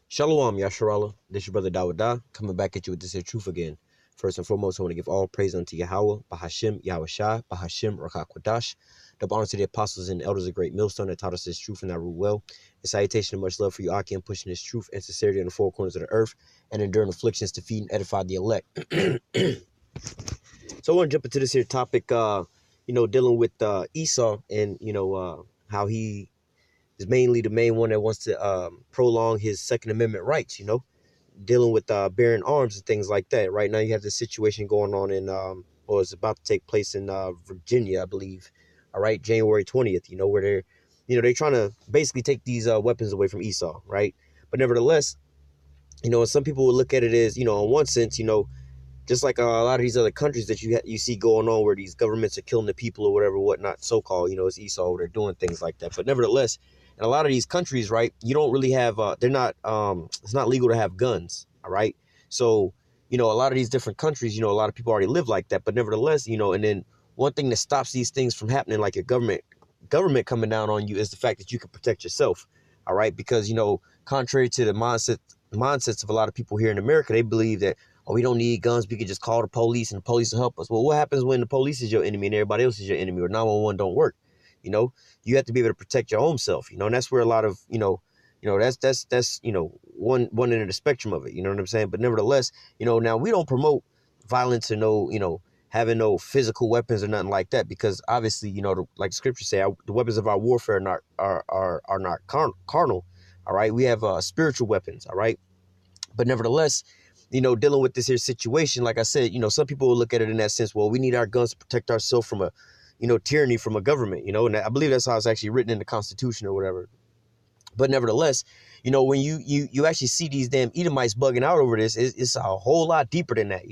Shalom, Yasharallah. This your brother Dawada, coming back at you with this here truth again. First and foremost, I want to give all praise unto Yahweh, Bahashim, Yahweh Shai, Bahashim, Rakak Kwadash. Double honor to the apostles and elders of Great Millstone that taught us this truth and that rule well. And salutation and much love for you, Aki, pushing this truth and sincerity in the four corners of the earth and enduring afflictions to feed and edify the elect. So I want to jump into this here topic, dealing with Esau and, how he is mainly the main one that wants to prolong his Second Amendment rights, dealing with bearing arms and things like that. Right now you have this situation going on in, or it's about to take place in Virginia, I believe. All right, January 20th, where they're trying to basically take these weapons away from Esau, right? But nevertheless, some people will look at it as, in one sense, just like a lot of these other countries that you see going on where these governments are killing the people or whatever, whatnot, so-called, it's Esau, they're doing things like that. But nevertheless, in a lot of these countries, right, you don't really have, it's not legal to have guns, all right? So, a lot of these different countries, a lot of people already live like that. But nevertheless, and then one thing that stops these things from happening, like your government coming down on you, is the fact that you can protect yourself, all right? Because, contrary to the mindsets of a lot of people here in America, they believe that, oh, we don't need guns, we can just call the police and the police will help us. Well, what happens when the police is your enemy and everybody else is your enemy, or 911 don't work? You have to be able to protect your own self, and that's where a lot of, that's one end of the spectrum of it, you know what I'm saying? But nevertheless, now we don't promote violence or having no physical weapons or nothing like that, because obviously, like the scriptures say, the weapons of our warfare are not carnal, all right? We have spiritual weapons, all right? But nevertheless, dealing with this here situation, like I said, some people will look at it in that sense. Well, we need our guns to protect ourselves from a, tyranny from a government, and I believe that's how it's actually written in the Constitution or whatever. But nevertheless, when you actually see these damn Edomites bugging out over this, it's a whole lot deeper than that,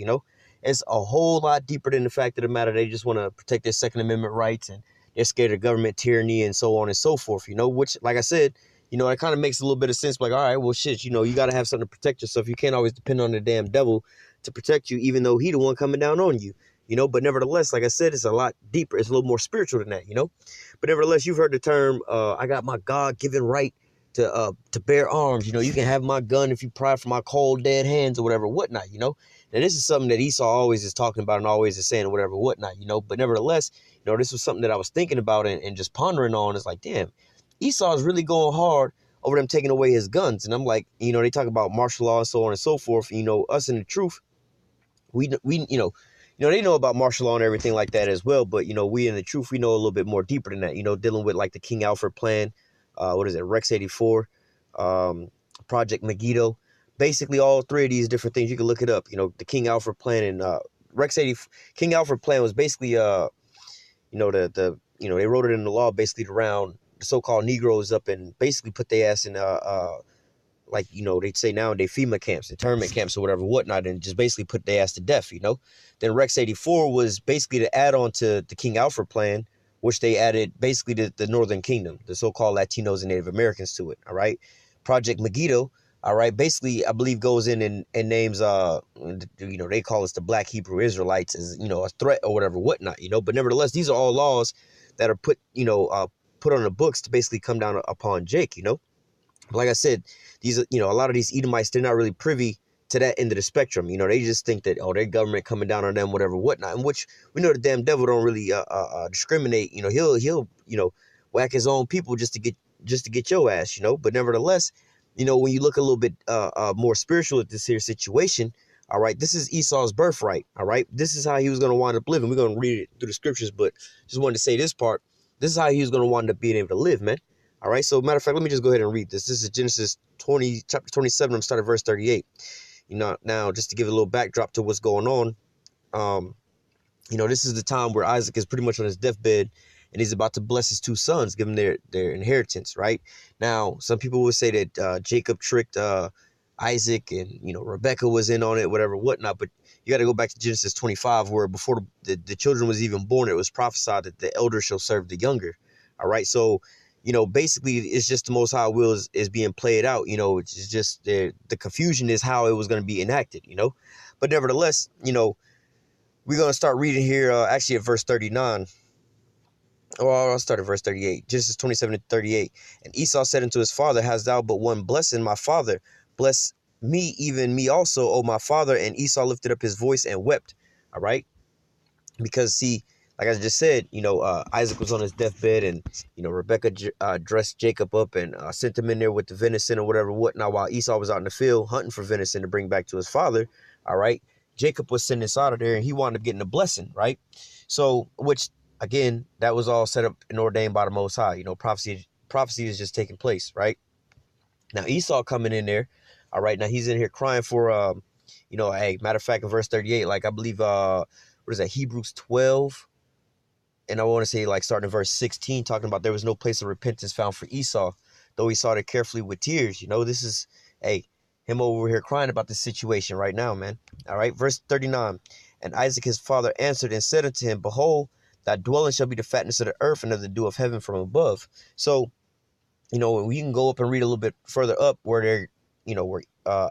It's a whole lot deeper than the fact of the matter. They just want to protect their Second Amendment rights, and they're scared of government tyranny and so on and so forth, which, like I said, it kind of makes a little bit of sense. Like, all right, well, shit, you got to have something to protect yourself. You can't always depend on the damn devil to protect you, even though he the one coming down on you, But nevertheless, like I said, it's a lot deeper. It's a little more spiritual than that, But nevertheless, you've heard the term, I got my God-given right to bear arms. You can have my gun if you pry from my cold, dead hands or whatever, whatnot, Now, this is something that Esau always is talking about and always is saying or whatever, whatnot, But nevertheless, this was something that I was thinking about and just pondering on. It's like, damn, Esau is really going hard over them taking away his guns. And I'm like, they talk about martial law and so on and so forth. Us in the truth, they know about martial law and everything like that as well. But, we in the truth, we know a little bit more deeper than that, dealing with like the King Alfred plan. What is it? Rex 84, Project Megiddo. Basically, all three of these different things, you can look it up. The King Alfred plan and King Alfred plan was basically, they wrote it in the law basically to round the so-called Negroes up and basically put their ass in like, they'd say nowadays FEMA camps, internment camps or whatever, whatnot, and just basically put their ass to death, Then Rex 84 was basically to add on to the King Alfred plan, which they added basically the Northern Kingdom, the so-called Latinos and Native Americans to it, all right? Project Megiddo, all right, basically, I believe goes in and names, they call us the Black Hebrew Israelites as, a threat or whatever, whatnot, But nevertheless, these are all laws that are put on the books to basically come down upon Jake, Like I said, these, a lot of these Edomites, they're not really privy to that end of the spectrum. They just think that, oh, their government coming down on them, whatever, whatnot. And which we know the damn devil don't really discriminate. He'll whack his own people just to get your ass. But nevertheless, when you look a little bit more spiritual at this here situation, all right, this is Esau's birthright. All right, this is how he was going to wind up living. We're going to read it through the scriptures, but just wanted to say this part. This is how he was going to wind up being able to live, man. All right, so matter of fact, let me just go ahead and read this. This is Genesis 20, chapter 27. I'm starting at verse 38. Now just to give a little backdrop to what's going on, this is the time where Isaac is pretty much on his deathbed and he's about to bless his two sons, give them their inheritance, right? Now, some people would say that Jacob tricked Isaac and, Rebecca was in on it, whatever, whatnot. But you got to go back to Genesis 25, where before the children was even born, it was prophesied that the elder shall serve the younger. All right. So, basically, it's just the Most High will is being played out. It's just the confusion is how it was going to be enacted, But nevertheless, we're going to start reading here actually at verse 39. Or I'll start at verse 38. Genesis 27 to 38. And Esau said unto his father, hast thou but one blessing, my father? bless me, even me also, O my father. And Esau lifted up his voice and wept. All right. Because see, like I just said, Isaac was on his deathbed, and Rebecca dressed Jacob up and sent him in there with the venison or whatnot, while Esau was out in the field hunting for venison to bring back to his father. All right, Jacob was sent inside of there, and he wound up getting a blessing, right? So, which again, that was all set up and ordained by the Most High. Prophecy is just taking place, right? Now Esau coming in there, all right. Now he's in here crying for, hey, matter of fact, in verse 38, like I believe, what is that, Hebrews 12, and I want to say like starting in verse 16, talking about there was no place of repentance found for Esau, though he sought it carefully with tears. This is, hey, him over here crying about this situation right now, man. All right, verse 39, and Isaac his father answered and said unto him, behold, thy dwelling shall be the fatness of the earth and of the dew of heaven from above. So, we can go up and read a little bit further up where where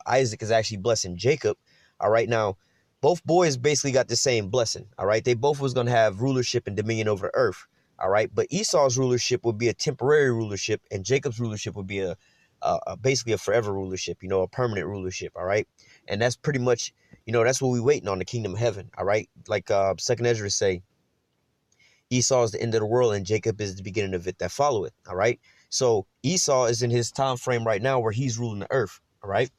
Isaac is actually blessing Jacob. All right, now both boys basically got the same blessing. All right, they both was going to have rulership and dominion over the earth. All right, but Esau's rulership would be a temporary rulership, and Jacob's rulership would be a basically a forever rulership, a permanent rulership. All right, and that's pretty much, that's what we waiting on, the kingdom of heaven. All right, like Second Ezra say, Esau is the end of the world, and Jacob is the beginning of it that followeth. All right. So Esau is in his time frame right now where he's ruling the earth. All right.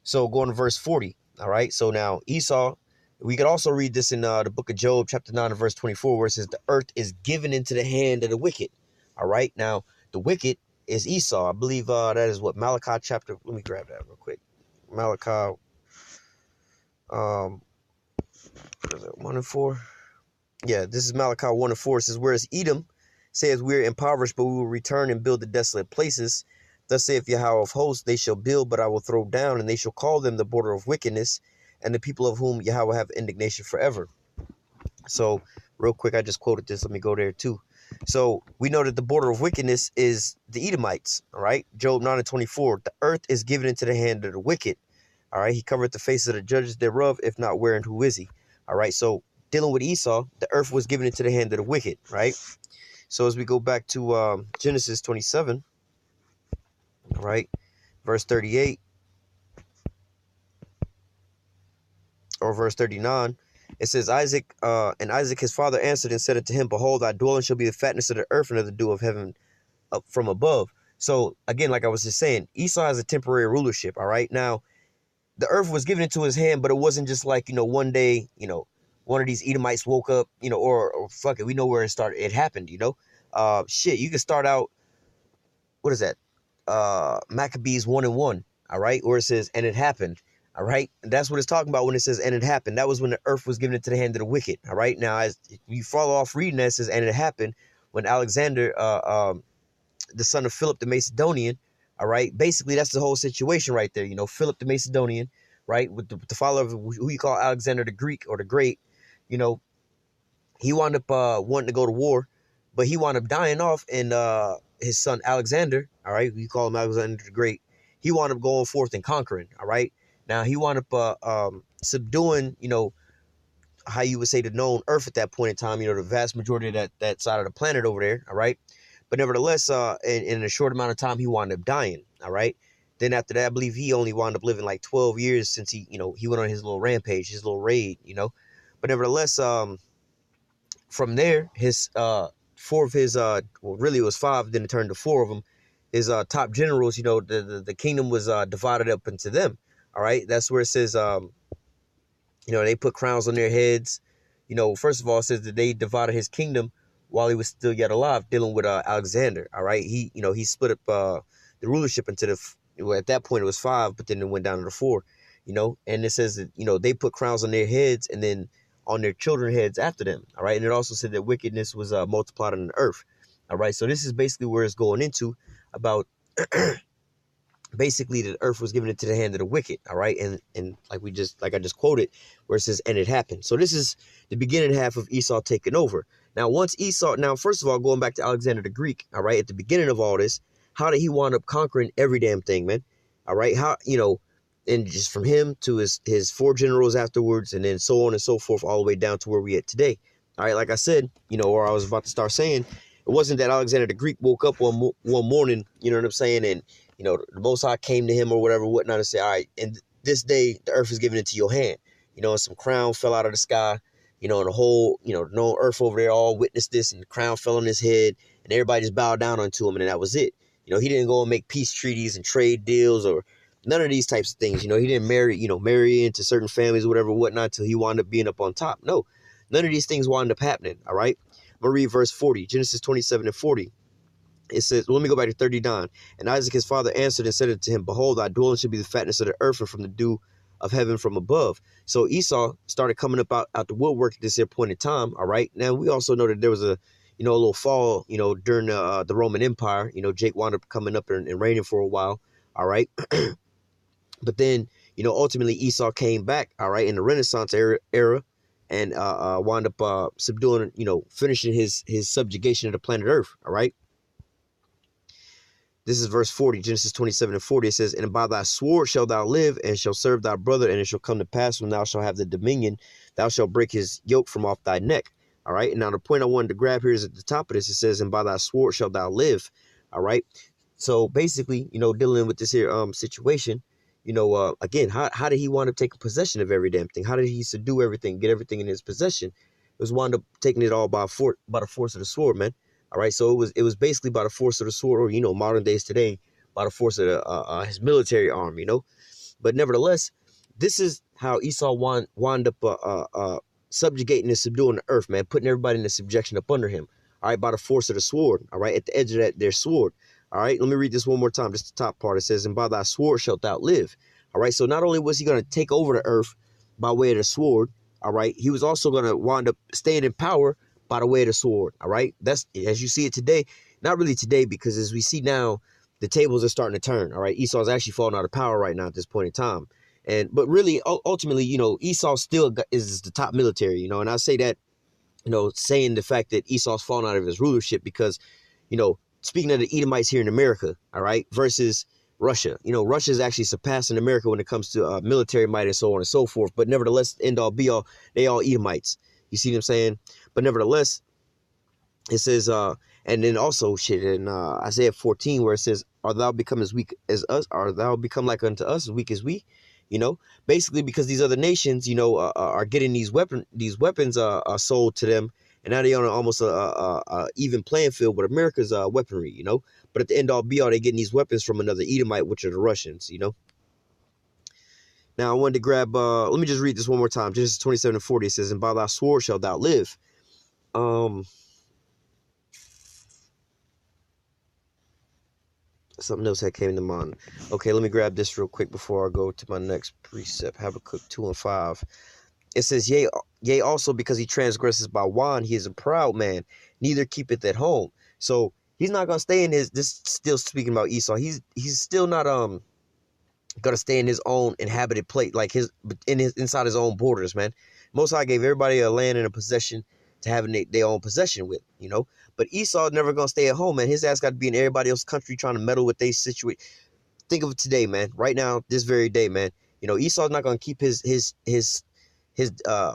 So going to verse 40. All right. So now Esau, we could also read this in the book of Job, chapter 9 and verse 24, where it says the earth is given into the hand of the wicked. All right. Now the wicked is Esau. I believe that is what Malachi chapter. Let me grab that real quick. Malachi. What is it? 1 and 4. Yeah, this is Malachi 1 and 4. It says, whereas Edom says, we are impoverished, but we will return and build the desolate places. Thus saith Yahweh of hosts, they shall build, but I will throw down, and they shall call them the border of wickedness, and the people of whom Yahweh have indignation forever. So, real quick, I just quoted this. Let me go there too. So, we know that the border of wickedness is the Edomites, all right? Job 9 and 24. The earth is given into the hand of the wicked, all right? He covereth the faces of the judges thereof, if not where and who is he? All right, so dealing with Esau, the earth was given into the hand of the wicked, right? So as we go back to Genesis 27, all right, verse 38 or verse 39, it says, and Isaac his father answered and said unto him, behold, thy dwelling shall be the fatness of the earth and of the dew of heaven up from above. So again, like I was just saying, Esau has a temporary rulership, all right? Now, the earth was given into his hand, but it wasn't just like, one day, one of these Edomites woke up, or fuck it, we know where it started. It happened, shit, you can start out, what is that? Maccabees 1 and 1, all right, where it says, and it happened, all right, and that's what it's talking about when it says, and it happened. That was when the earth was given into the hand of the wicked, all right. Now, as you follow off reading that, it says, and it happened when Alexander, the son of Philip the Macedonian, all right, basically that's the whole situation right there, Philip the Macedonian, right, with the father of who you call Alexander the Greek or the Great, he wound up wanting to go to war, but he wound up dying off, and his son Alexander, all right, we call him Alexander the Great, he wound up going forth and conquering, all right. Now he wound up subduing, how you would say the known earth at that point in time, the vast majority of that side of the planet over there, all right. But nevertheless, in a short amount of time, he wound up dying, all right. Then after that, I believe he only wound up living like 12 years since he went on his little rampage, his little raid, But nevertheless, from there, his four of his well, really it was five, then it turned to four of them. His top generals, the kingdom was divided up into them. All right, that's where it says, they put crowns on their heads. First of all, it says that they divided his kingdom while he was still yet alive, dealing with Alexander. All right, he split up the rulership into at that point it was five, but then it went down to the four. And it says that they put crowns on their heads and then on their children's heads after them. All right, and it also said that wickedness was multiplied on the earth. All right, so this is basically where it's going into about. Basically, the earth was given into the hand of the wicked. All right, and like I just quoted, where it says, and it happened. So this is the beginning half of Esau taking over. Now, first of all, going back to Alexander the Greek, all right, at the beginning of all this, how did he wind up conquering every damn thing, man? All right, how, and just from him to his four generals afterwards, and then so on and so forth, all the way down to where we at today. All right, like I said, or I was about to start saying, it wasn't that Alexander the Greek woke up one morning, you know what I'm saying, and the Most High came to him or whatever, whatnot, and said, all right, and this day the earth is given into your hand. And some crown fell out of the sky, and the whole, no earth over there all witnessed this, and the crown fell on his head, and everybody just bowed down unto him, and then that was it. He didn't go and make peace treaties and trade deals or none of these types of things. He didn't marry into certain families or whatever, whatnot, till he wound up being up on top. No, none of these things wound up happening. All right. I'm going to read verse 40, Genesis 27:40. It says, let me go back to 39. And Isaac his father answered and said unto him, behold, thy dwelling should be the fatness of the earth and from the dew of heaven from above. So Esau started coming up out the woodwork at this point in time. All right. Now we also know that there was a little fall, during the Roman Empire. Jake wound up coming up and reigning for a while. All right. But then, ultimately Esau came back, all right, in the Renaissance era and wound up subduing, finishing his subjugation of the planet Earth. All right. This is verse 40, Genesis 27:40. It says, and by thy sword shalt thou live, and shall serve thy brother, and it shall come to pass when thou shalt have the dominion, thou shalt break his yoke from off thy neck. All right. And now the point I wanted to grab here is at the top of this. It says, and by thy sword shalt thou live. All right. So basically, dealing with this here situation, again, how did he wind up taking possession of every damn thing? How did he subdue everything, get everything in his possession? It was wound up taking it all by the force of the sword, man. All right, so it was basically by the force of the sword, or modern days today, by the force of his military arm, But nevertheless, this is how Esau wound up subjugating and subduing the earth, man, putting everybody in the subjection up under him. All right, by the force of the sword. All right, at the edge of their sword. All right, let me read this one more time, just the top part. It says, and by thy sword shalt thou live. All right, so not only was he going to take over the earth by way of the sword, all right, he was also going to wind up staying in power by the way of the sword. All right, that's as you see it today. Not really today, because as we see now, the tables are starting to turn. All right, Esau's actually falling out of power right now at this point in time. But really, ultimately, Esau still is the top military, and I say that, saying the fact that Esau's fallen out of his rulership because, speaking of the Edomites here in America, all right, versus Russia, Russia's actually surpassing America when it comes to military might and so on and so forth. But nevertheless, end all be all, they all Edomites. You see what I'm saying? But nevertheless, it says, and then also shit in Isaiah 14, where it says, art thou become as weak as us? Art thou become like unto us, as weak as we? Basically because these other nations, are getting these weapons sold to them, and now they're on almost a even playing field with America's weaponry, But at the end all be all, they're getting these weapons from another Edomite, which are the Russians, Now I wanted to grab, let me just read this one more time. Genesis 27:40, it says, and by thy sword shalt thou live. Something else that came to mind. Okay, let me grab this real quick before I go to my next precept. Habakkuk 2:5. It says, yea, also because he transgresses by wine, he is a proud man, neither keepeth at home. So he's not gonna stay in his. This still speaking about Esau. He's still not gonna stay in his own inhabited place, like inside his own borders, man. Most High gave everybody a land and a possession to have their own possession with, But Esau never gonna stay at home, man. His ass got to be in everybody else's country trying to meddle with their situation. Think of it today, man. Right now, this very day, man. Esau's not gonna keep his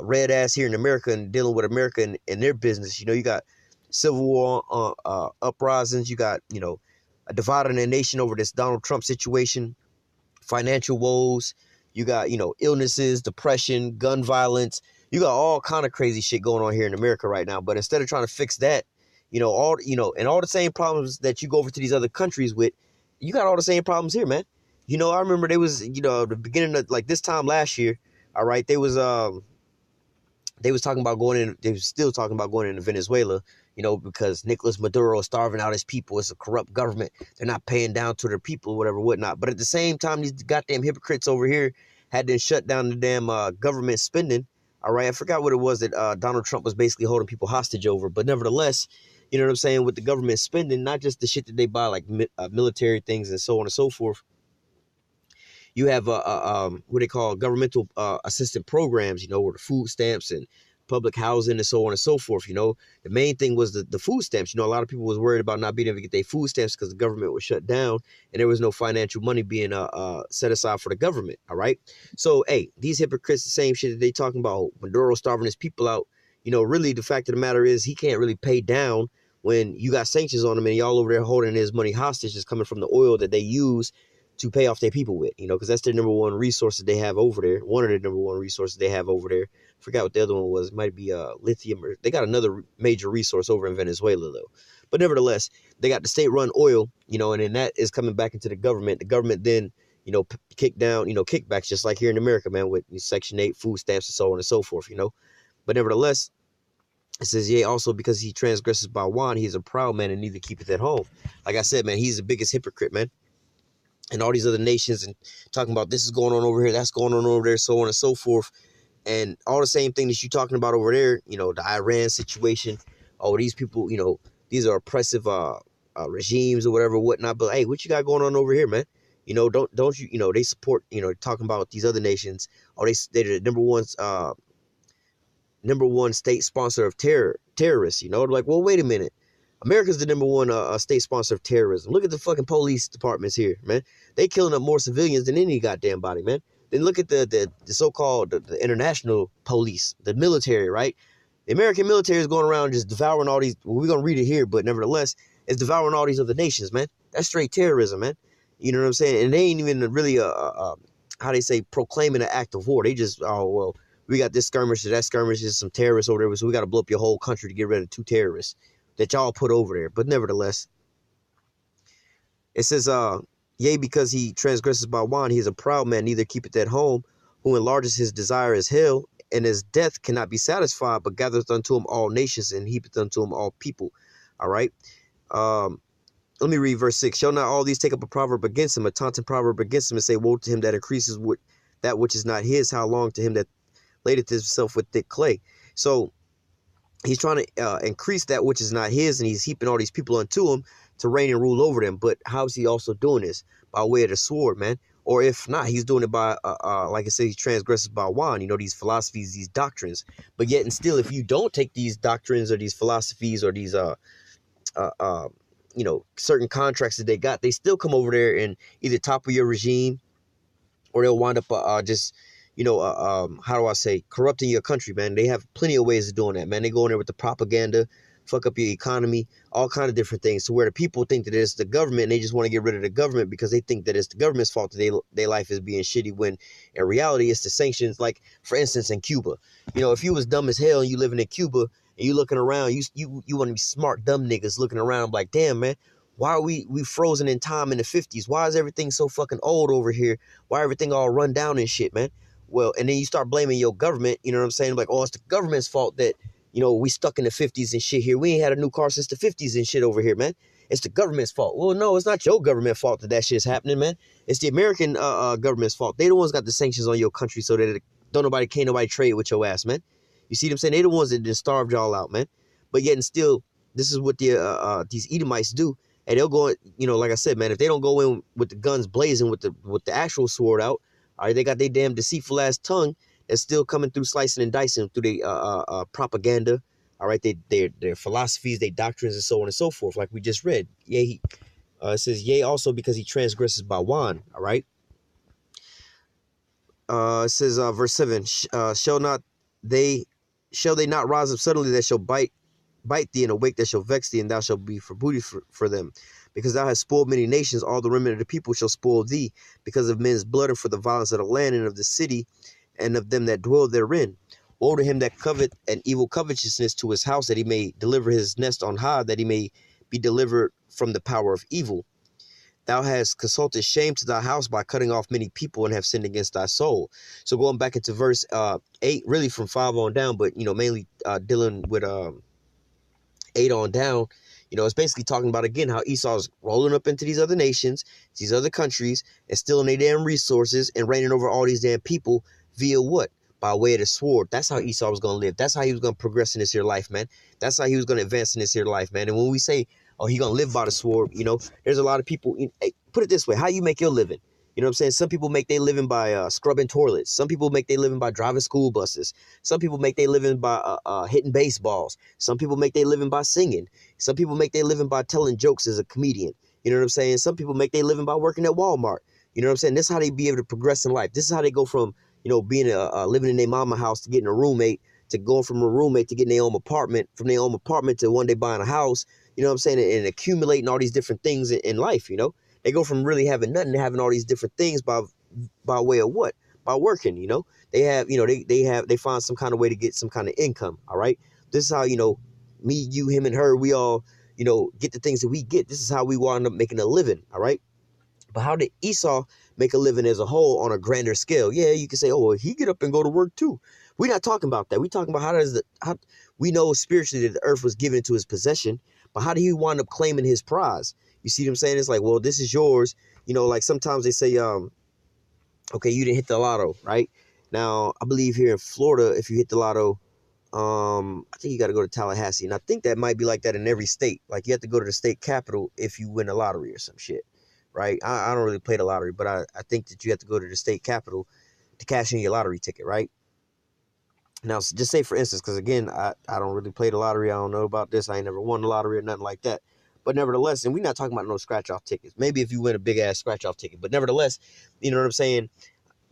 red ass here in America and dealing with America and their business. You got civil war uprisings. You got a dividing the nation over this Donald Trump situation, financial woes. You got illnesses, depression, gun violence. You got all kind of crazy shit going on here in America right now. But instead of trying to fix that, and all the same problems that you go over to these other countries with, you got all the same problems here, man. I remember there was the beginning of like this time last year. All right, they was talking about going in. They was still talking about going into Venezuela, because Nicolas Maduro is starving out his people. It's a corrupt government. They're not paying down to their people, whatever, whatnot. But at the same time, these goddamn hypocrites over here had to shut down the damn government spending. All right, I forgot what it was that Donald Trump was basically holding people hostage over. But nevertheless, you know what I'm saying, with the government spending, not just the shit that they buy, like military things and so on and so forth. You have what they call governmental assistance programs, where the food stamps and public housing and so on and so forth. The main thing was the food stamps. A lot of people was worried about not being able to get their food stamps because the government was shut down and there was no financial money being set aside for the government. All right. So, hey, these hypocrites, the same shit that they talking about, Maduro starving his people out. Really, the fact of the matter is he can't really pay down when you got sanctions on them and y'all over there holding his money hostage is coming from the oil that they use to pay off their people with, because that's their number one resource that they have over there. One of the number one resources they have over there. Forgot what the other one was. It might be lithium, or they got another major resource over in Venezuela though. But nevertheless, they got the state-run oil, and then that is coming back into the government. The government then, kick down, kickbacks, just like here in America, man, with Section 8 food stamps and so on and so forth, But nevertheless, it says, yea, also because he transgresses by wine, he is a proud man and neither keepeth at home. Like I said, man, he's the biggest hypocrite, man. And all these other nations and talking about this is going on over here, that's going on over there, so on and so forth. And all the same thing that you're talking about over there, the Iran situation. Oh, these people, these are oppressive regimes or whatever, whatnot. But hey, what you got going on over here, man? Don't you, they support, talking about these other nations. Oh, they're the number one state sponsor of terrorists. Like, well, wait a minute. America's the number one state sponsor of terrorism. Look at the fucking police departments here, man. They killing up more civilians than any goddamn body, man. Then look at the so-called the international police, the military, right? The American military is going around just devouring all these. Well, we're gonna read it here, but nevertheless, it's devouring all these other nations, man. That's straight terrorism, man. You know what I'm saying? And they ain't even really how they say proclaiming an act of war. They just, oh well, we got this skirmish, that skirmish is some terrorists over there, so we got to blow up your whole country to get rid of 2 terrorists that y'all put over there. But nevertheless, it says, yea, because he transgresses by wine, he is a proud man, neither keepeth at home, who enlarges his desire as hell, and his death cannot be satisfied, but gathereth unto him all nations, and heapeth unto him all people. All right. Let me read verse 6. Shall not all these take up a proverb against him, a taunting proverb against him, and say, woe to him that increases with that which is not his, how long to him that ladeth himself with thick clay. So he's trying to increase that which is not his, and he's heaping all these people unto him to reign and rule over them. But how is he also doing this? By way of the sword, man. Or if not, he's doing it by, like I said, he transgresses by wine, these philosophies, these doctrines. But yet and still, if you don't take these doctrines or these philosophies or these, certain contracts that they got, they still come over there and either topple your regime, or they'll wind up just, how do I say, corrupting your country, man. They have plenty of ways of doing that, man. They go in there with the propaganda, fuck up your economy, all kind of different things, to where the people think that it's the government, and they just want to get rid of the government because they think that it's the government's fault that their life is being shitty, when in reality it's the sanctions. Like, for instance, in Cuba, if you was dumb as hell and you living in Cuba and you looking around, you want to be smart, dumb niggas looking around like, damn, man, why are we frozen in time in the 50s? Why is everything so fucking old over here? Why everything all run down and shit, man? Well, and then you start blaming your government, you know what I'm saying? Like, oh, it's the government's fault that, we stuck in the 50s and shit here. We ain't had a new car since the 50s and shit over here, man. It's the government's fault. Well, no, it's not your government fault that shit's happening, man. It's the American government's fault. They the ones got the sanctions on your country so that can't nobody trade with your ass, man. You see what I'm saying? They the ones that just starved y'all out, man. But yet and still, this is what these Edomites do. And they'll go, like I said, man, if they don't go in with the guns blazing with the actual sword out, all right, they got their damn deceitful ass tongue that's still coming through, slicing and dicing through their propaganda. All right, their philosophies, their doctrines, and so on and so forth, like we just read. Yea, it says, yea, also because he transgresses by wine. All right. It says, verse 7, shall they not rise up suddenly that shall bite thee, and awake that shall vex thee, and thou shalt be for booty for them. Because thou hast spoiled many nations, all the remnant of the people shall spoil thee, because of men's blood, and for the violence of the land, and of the city, and of them that dwell therein. Woe to him that covet an evil covetousness to his house, that he may deliver his nest on high, that he may be delivered from the power of evil. Thou hast consulted shame to thy house by cutting off many people, and have sinned against thy soul. So going back into verse 8, really from 5 on down, but mainly dealing with 8 on down, it's basically talking about, again, how Esau's rolling up into these other nations, these other countries, and stealing their damn resources and reigning over all these damn people via what? By way of the sword. That's how Esau was going to live. That's how he was going to progress in this here life, man. That's how he was going to advance in this here life, man. And when we say, oh, he going to live by the sword, there's a lot of people, put it this way, how you make your living? You know what I'm saying? Some people make their living by scrubbing toilets. Some people make their living by driving school buses. Some people make their living by hitting baseballs. Some people make their living by singing. Some people make their living by telling jokes as a comedian. You know what I'm saying? Some people make their living by working at Walmart. You know what I'm saying? This is how they be able to progress in life. This is how they go from, being living in their mama house to getting a roommate, to going from a roommate to getting their own apartment, from their own apartment to one day buying a house. you know what I'm saying, and accumulating all these different things in life, you know. They go from really having nothing to having all these different things by way of what? By working, you know. They have, you know, they find some kind of way to get some kind of income, all right? This is how, you know, me, you, him, and her, we all, you know, get the things that we get. This is how we wind up making a living, all right? But how did Esau make a living as a whole on a grander scale? Yeah, you can say, oh, well, he get up and go to work too. We're not talking about that. We're talking about how we know spiritually that the earth was given into his possession, but how did he wind up claiming his prize? You see what I'm saying? It's like, well, this is yours. You know, like sometimes they say, okay, you didn't hit the lotto, right? Now, I believe here in Florida, if you hit the lotto, I think you got to go to Tallahassee, and I think that might be like that in every state. Like you have to go to the state capital if you win the lottery or some shit, right? I don't really play the lottery, but I think that you have to go to the state capital to cash in your lottery ticket, right? Now, just say for instance, because again, I don't really play the lottery. I don't know about this. I ain't never won the lottery or nothing like that. But nevertheless, and we're not talking about no scratch off tickets. Maybe if you win a big ass scratch off ticket, but nevertheless, you know what I'm saying?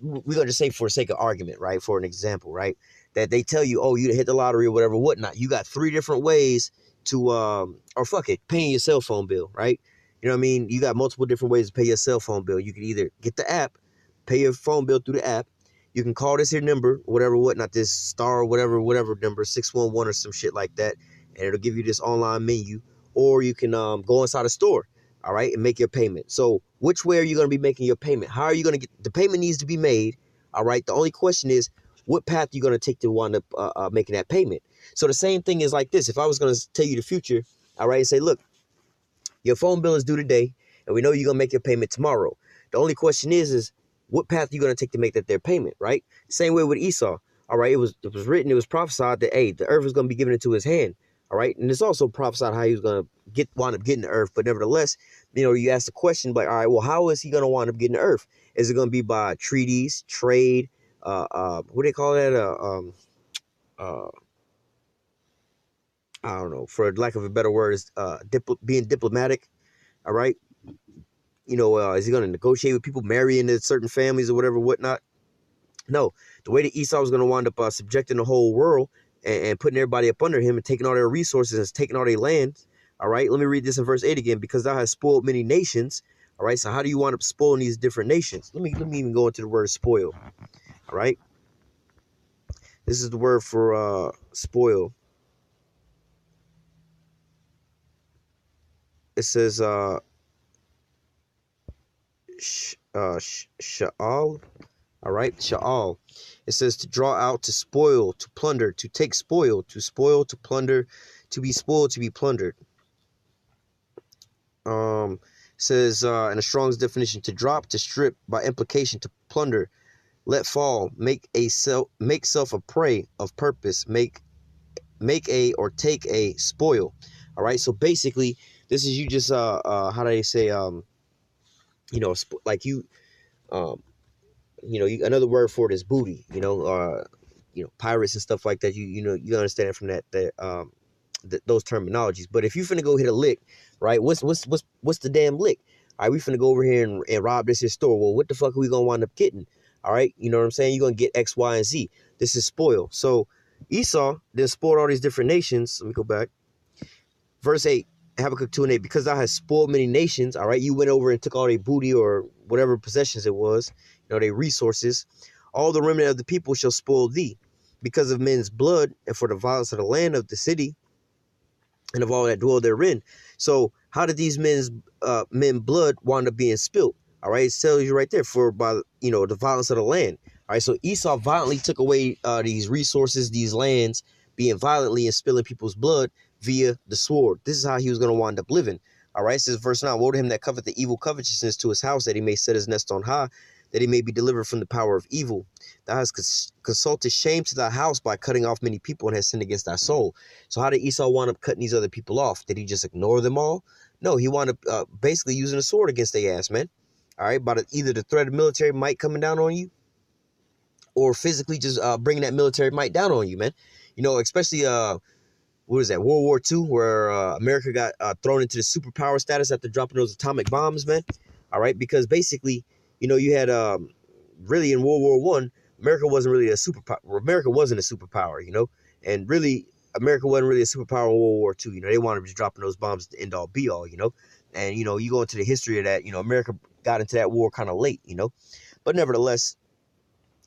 We're going to say for the sake of argument, right? For an example, right? That they tell you, oh, you hit the lottery or whatever, whatnot. You got 3 different ways to, or fuck it, paying your cell phone bill, right? You know what I mean? You got multiple different ways to pay your cell phone bill. You can either get the app, pay your phone bill through the app. You can call this here number, whatever, whatnot, this star, whatever number, 611 or some shit like that. And it'll give you this online menu. Or you can go inside a store, all right, and make your payment. So which way are you going to be making your payment? How are you going to get the payment needs to be made, all right? The only question is what path you're going to take to wind up making that payment. So the same thing is like this. If I was going to tell you the future, all right, and say, look, your phone bill is due today, and we know you're going to make your payment tomorrow. The only question is what path you're going to take to make that their payment, right? Same way with Esau, all right? It was written, it was prophesied that, hey, the earth is going to be given into his hand, all right? And it's also prophesied how he was going to wind up getting the earth. But nevertheless, you know, you ask the question, like, all right, well, how is he going to wind up getting the earth? Is it going to be by treaties, trade, what do they call that? Uh, I don't know, for lack of a better word, is being diplomatic, all right? You know, is he going to negotiate with people, marry into certain families or whatever, whatnot? No, the way that Esau was going to wind up subjecting the whole world and putting everybody up under him and taking all their resources and taking all their land. All right, let me read this in verse 8 again. Because thou hast spoiled many nations. All right, so how do you wind up spoiling these different nations? Let me even go into the word spoil. All right, this is the word for spoil. It says sha'al. All right, sha'al. It says to draw out, to spoil, to plunder, to take spoil, to plunder, to be spoiled, to be plundered. Says in a Strong's definition, to drop, to strip, by implication, to plunder, let fall, make self a prey of purpose, make a or take a spoil. All right, so basically, this is you just how do they say you know, like you know, another word for it is booty. You know, pirates and stuff like that. You know, you understand it from those terminologies. But if you finna go hit a lick, right? What's the damn lick? All right, we finna go over here and rob this here store. Well, what the fuck are we gonna wind up getting? All right, you know what I'm saying? You're gonna get X, Y, and Z. This is spoil. So Esau then spoiled all these different nations. Let me go back. Verse 8, Habakkuk 2 and 8, because thou hast spoiled many nations, all right, you went over and took all their booty or whatever possessions it was, you know, their resources. All the remnant of the people shall spoil thee because of men's blood and for the violence of the land of the city and of all that dwell therein. So how did these men blood wind up being spilled? All right, it tells you right there, for by, you know, the violence of the land. All right, so Esau violently took away these resources, these lands, being violently and spilling people's blood via the sword. This is how he was going to wind up living. All right, it says verse 9, woe to him that covet the evil covetousness to his house, that he may set his nest on high, that he may be delivered from the power of evil. Thou hast consulted shame to thy house by cutting off many people and has sinned against thy soul. So how did Esau wind up cutting these other people off? Did he just ignore them all? No, he wound up basically using a sword against their ass, man. All right, by either the threat of military might coming down on you, or physically just bringing that military might down on you, man. You know, especially what was that, World War II, where America got thrown into the superpower status after dropping those atomic bombs, man. All right, because basically, you know, you had really in World War I, America wasn't really a superpower. America wasn't a superpower, you know, and really America wasn't really a superpower in World War II. They wanted to be dropping those bombs to end all be all. And you go into the history of that. America got into that war kind of late. But nevertheless,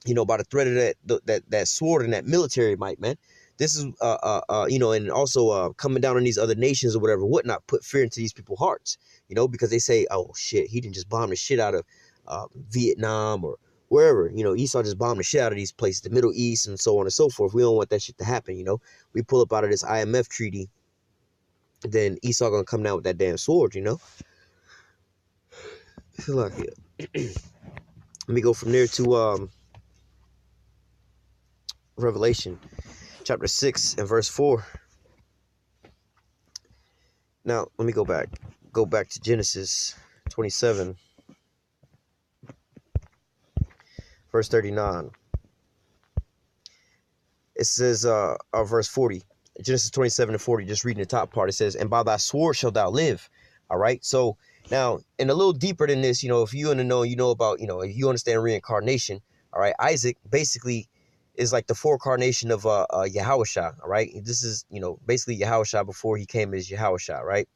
by the threat of that sword and that military might, man. This is and also coming down on these other nations or whatever, whatnot, put fear into these people's hearts, because they say, oh shit, he didn't just bomb the shit out of Vietnam or wherever. Esau just bombed the shit out of these places, the Middle East and so on and so forth. We don't want that shit to happen. We pull up out of this IMF treaty, then Esau gonna come down with that damn sword. Look here. Let me go from there to Revelation chapter 6 and verse 4. Now, let me go back to Genesis 27, verse 39. It says, verse 40, Genesis 27 and 40, just reading the top part, it says, and by thy sword shalt thou live. All right. So now, and a little deeper than this, if you want to know, about, if you understand reincarnation, all right, Isaac basically is like the forecarnation of Yahushua, all right? This is, basically Yahushua before he came as Yahushua, right?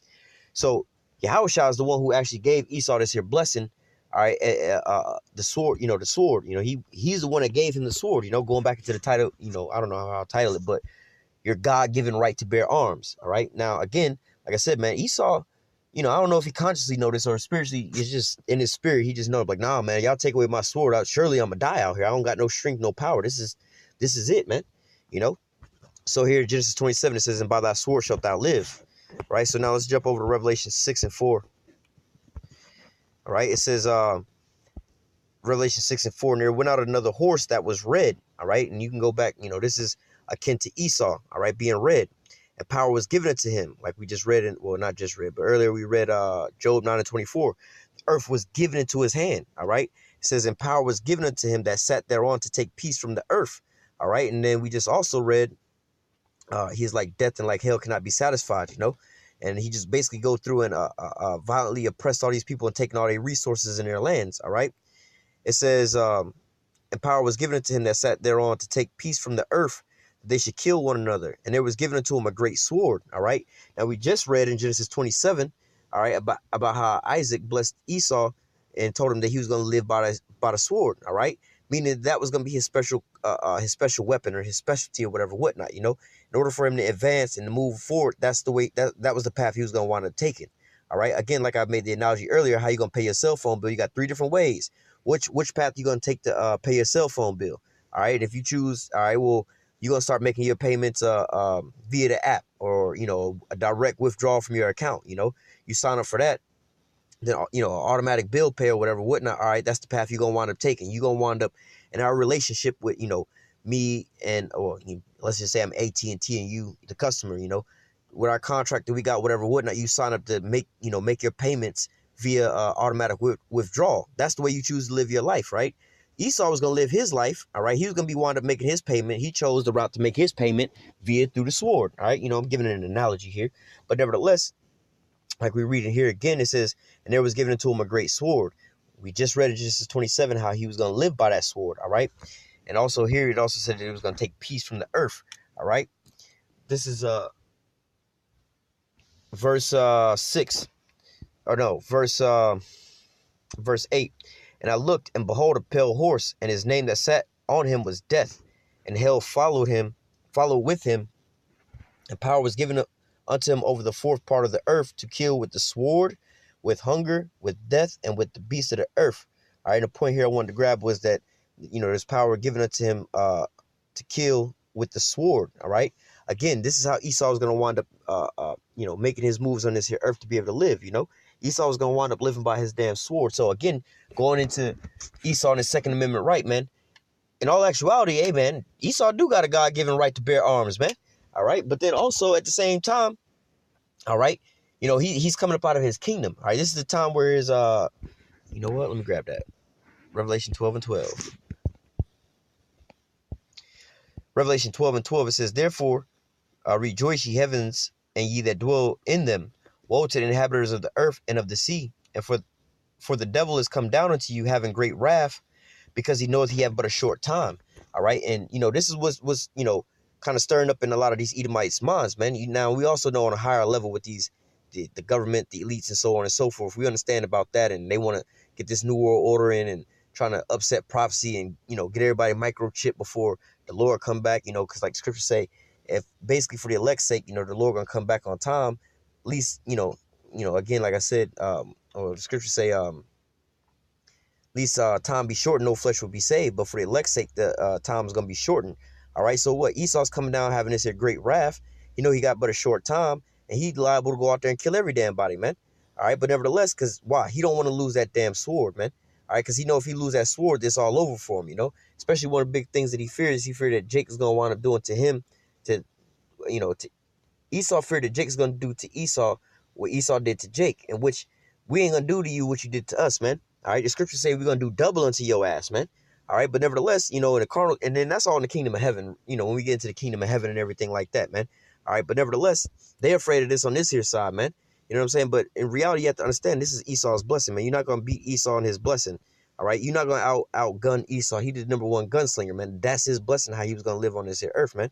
So Yahushua is the one who actually gave Esau this here blessing, all right? The sword, the sword, he's the one that gave him the sword, going back into the title, I don't know how I'll title it, but your God-given right to bear arms, all right? Now, again, like I said, man, Esau, I don't know if he consciously noticed or spiritually, it's just in his spirit, he just knows, like, nah, man, y'all take away my sword out, surely I'm gonna die out here. I don't got no strength, no power. This is it, man. So here, Genesis 27, it says, and by thy sword shalt thou live. Right? So now let's jump over to Revelation 6 and 4. All right? It says, Revelation 6 and 4, and there went out another horse that was red. All right? And you can go back, this is akin to Esau, all right, being red. And power was given unto him, like we just read, not just read, but earlier we read Job 9 and 24. The earth was given into his hand, all right? It says, and power was given unto him that sat thereon to take peace from the earth, all right? And then we just also read, he's like death and like hell cannot be satisfied, And he just basically go through and violently oppressed all these people and taking all their resources in their lands, all right? It says, and power was given unto him that sat thereon to take peace from the earth, they should kill one another. And there was given unto him a great sword. All right. Now we just read in Genesis 27, all right, about how Isaac blessed Esau and told him that he was going to live by the sword. All right. Meaning that was going to be his special weapon or his specialty or whatever, whatnot, In order for him to advance and to move forward, that's the way that was the path he was going to want to take it. All right. Again, like I made the analogy earlier, how you going to pay your cell phone bill? You got 3 different ways. Which path you going to take to pay your cell phone bill? All right. If you choose, all right, well, you're going to start making your payments via the app or, a direct withdrawal from your account. You sign up for that, then, automatic bill pay or whatever, whatnot. All right, that's the path you're going to wind up taking. You're going to wind up in our relationship with, me and, or let's just say I'm AT&T and you, the customer, with our contract that we got, whatever, whatnot, you sign up to make your payments via automatic withdrawal. That's the way you choose to live your life, right? Esau was going to live his life, all right? He was going to be wound up making his payment. He chose the route to make his payment through the sword, all right? I'm giving an analogy here. But nevertheless, like we read in here again, it says, and there was given unto him a great sword. We just read in Genesis 27 how he was going to live by that sword, all right? And also here, it also said that it was going to take peace from the earth, all right? This is verse 6, or no, verse 8. And I looked, and behold, a pale horse, and his name that sat on him was Death, and hell followed with him, and power was given unto him over the fourth part of the earth to kill with the sword, with hunger, with death, and with the beasts of the earth. All right, and the point here I wanted to grab was that, there's power given unto him to kill with the sword. All right. Again, this is how Esau is going to wind up, making his moves on this here earth to be able to live. Esau was going to wind up living by his damn sword. So again, going into Esau and his Second Amendment right, man. In all actuality, hey, man, Esau do got a God-given right to bear arms, man. All right. But then also at the same time, all right, he's coming up out of his kingdom. All right. This is the time where his, you know what? Let me grab that. Revelation 12 and 12. Revelation 12 and 12, it says, therefore, rejoice ye heavens and ye that dwell in them. Woe to the inhabitants of the earth and of the sea. And for the devil is come down unto you having great wrath, because he knoweth he have but a short time. All right. And, this is what's kind of stirring up in a lot of these Edomites' minds, man. Now we also know on a higher level with these the government, the elites, and so on and so forth. We understand about that, and they want to get this new world order in and trying to upset prophecy and get everybody microchip before the Lord come back. Because like Scripture say, if basically for the elect's sake, the Lord gonna come back on time. At least again, like I said, or the Scripture say, at least time be shortened, no flesh will be saved. But for the elect's sake, the time is going to be shortened. All right, so what? Esau's coming down having this here great wrath. He got but a short time, and he's liable to go out there and kill every damn body, man. All right, but nevertheless, because why? He don't want to lose that damn sword, man. All right, because he know if he lose that sword, it's all over for him, Especially one of the big things that he fears that Jacob's going to wind up doing to him, to Esau feared that Jacob's going to do to Esau what Esau did to Jake, in which we ain't going to do to you what you did to us, man. All right, the scriptures say we're going to do double unto your ass, man. All right, but nevertheless, in the carnal, and then that's all in the kingdom of heaven, when we get into the kingdom of heaven and everything like that, man. All right, but nevertheless, they're afraid of this on this here side, man. You know what I'm saying? But in reality, you have to understand this is Esau's blessing, man. You're not going to beat Esau in his blessing. All right, you're not going to outgun Esau. He did number one gunslinger, man. That's his blessing, how he was going to live on this here earth, man.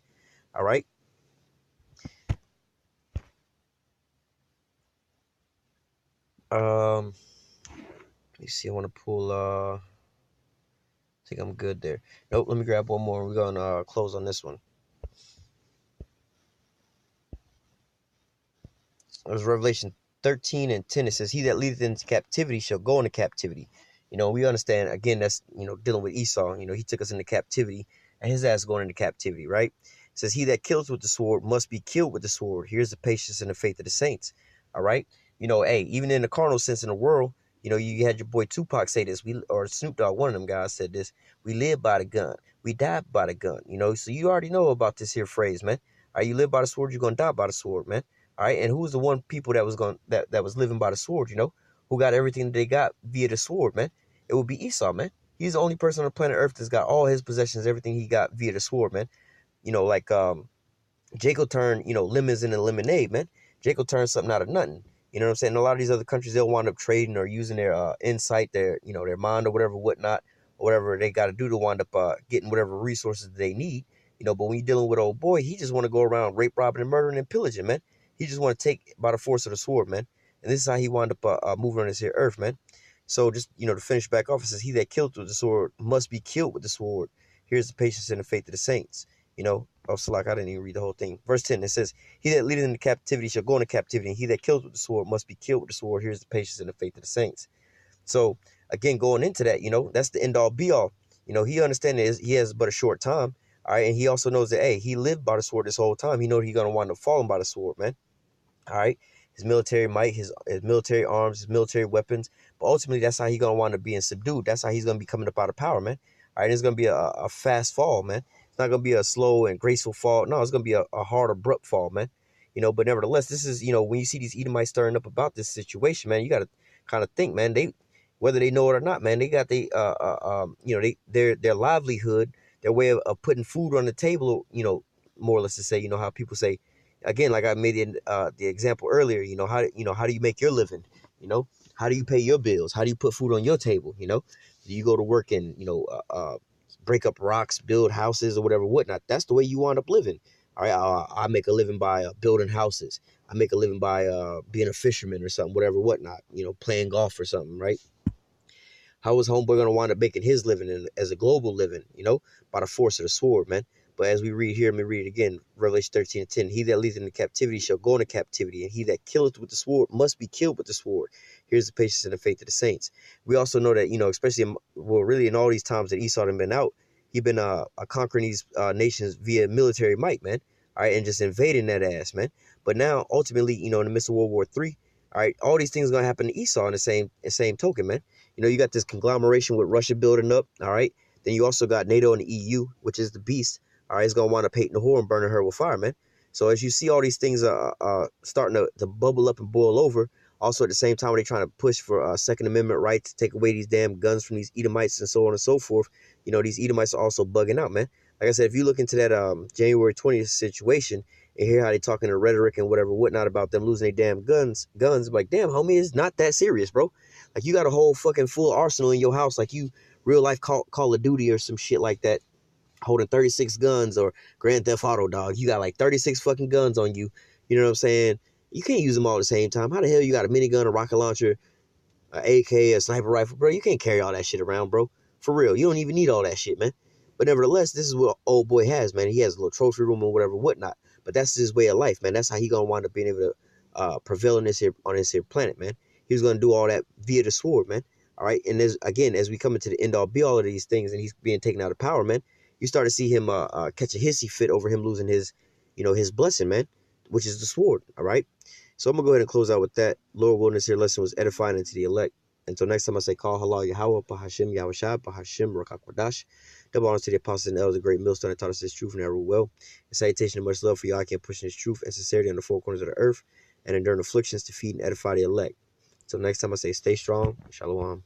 All right. Let me see. I want to pull. I think I'm good there. Nope. Let me grab one more. We're gonna close on this one. It was Revelation 13:10. It says, "He that leadeth into captivity shall go into captivity." We understand again. That's dealing with Esau. He took us into captivity, and his ass going into captivity, right? It says, "He that kills with the sword must be killed with the sword." Here's the patience and the faith of the saints. All right. Hey, even in the carnal sense in the world, you had your boy Tupac say this, or Snoop Dogg, one of them guys said this, we live by the gun, we die by the gun, so you already know about this here phrase, man. All right, you live by the sword, you're going to die by the sword, man. All right, and who's the one people that was that was living by the sword, who got everything that they got via the sword, man? It would be Esau, man. He's the only person on the planet Earth that's got all his possessions, everything he got via the sword, man. Like Jacob turned, lemons into lemonade, man. Jacob turned something out of nothing. You know what I'm saying? A lot of these other countries, they'll wind up trading or using their insight, their their mind or whatever, whatnot, or whatever they got to do to wind up getting whatever resources they need. But when you're dealing with old boy, he just want to go around rape, robbing, and murdering and pillaging, man. He just want to take by the force of the sword, man. And this is how he wound up moving on this here earth, man. So just to finish back off, it says, "He that killed with the sword must be killed with the sword. Here's the patience and the faith of the saints." Oh, so like I didn't even read the whole thing. Verse 10, it says, "He that leadeth into captivity shall go into captivity, and he that kills with the sword must be killed with the sword. Here's the patience and the faith of the saints." So again, going into that, that's the end all be all. He understands he has but a short time. All right, and he also knows that, hey, he lived by the sword this whole time. He knows he's gonna wind up falling by the sword, man. All right, his military might, his military arms, his military weapons, but ultimately that's how he's gonna wind up being subdued. That's how he's gonna be coming up out of power, man. All right, it's gonna be a fast fall, man. It's not gonna be a slow and graceful fall. No, it's gonna be a hard, abrupt fall, man. But nevertheless, this is when you see these Edomites stirring up about this situation, man, you gotta kind of think, man. They, whether they know it or not, man, they got their livelihood, their way of putting food on the table, more or less to say, how people say, again, like I made the example earlier, how do you make your living? How do you pay your bills? How do you put food on your table? Do you go to work and break up rocks, build houses or whatever, whatnot? That's the way you wind up living. All right, I make a living by building houses. I make a living by being a fisherman or something, whatever, whatnot. Playing golf or something, right? How is homeboy gonna wind up making his living as a global living? By the force of the sword, man. But as we read here, let me read it again. Revelation 13:10. "He that leadeth into captivity shall go into captivity, and he that killeth with the sword must be killed with the sword. Here's the patience and the faith of the saints." We also know that, especially, really in all these times that Esau had been out, he been conquering these nations via military might, man. All right, and just invading that ass, man. But now, ultimately, in the midst of World War III, all right, all these things are going to happen to Esau in the same token, man. You got this conglomeration with Russia building up, all right? Then you also got NATO and the EU, which is the beast. All right, it's going to wind up hating the whore and burning her with fire, man. So as you see all these things starting to bubble up and boil over, also at the same time, they're trying to push for Second Amendment rights to take away these damn guns from these Edomites and so on and so forth. These Edomites are also bugging out, man. Like I said, if you look into that January 20th situation and hear how they talking the rhetoric and whatever, whatnot about them losing their damn guns, like, damn, homie, it's not that serious, bro. Like, you got a whole fucking full arsenal in your house, like you real life Call of Duty or some shit like that. holding 36 guns, or Grand Theft Auto, dog. You got like 36 fucking guns on you. You know what I'm saying? You can't use them all at the same time. How the hell you got a minigun, a rocket launcher, a AK, a sniper rifle, bro? You can't carry all that shit around, bro. For real. You don't even need all that shit, man. But nevertheless, this is what old boy has, man. He has a little trophy room or whatever, whatnot. But that's his way of life, man. That's how he gonna wind up being able to prevail in this here on this here planet, man. He was gonna do all that via the sword, man. All right. And as we come into the end all be all of these things, and he's being taken out of power, man, you start to see him catch a hissy fit over him losing his, his blessing, man, which is the sword. All right. So I'm gonna go ahead and close out with that. Lord willing, this here lesson was edifying unto the elect. Until next time, I say, call halal Yahweh, Bahashim Yahushua, Bahashim Rakakwadash. Double honors to the apostles and elders, the great millstone that taught us this truth and that rule well. And salutation and much love for y'all. I can't push this truth and sincerity on the four corners of the earth and enduring afflictions to feed and edify the elect. Until next time, I say, stay strong. Shalom.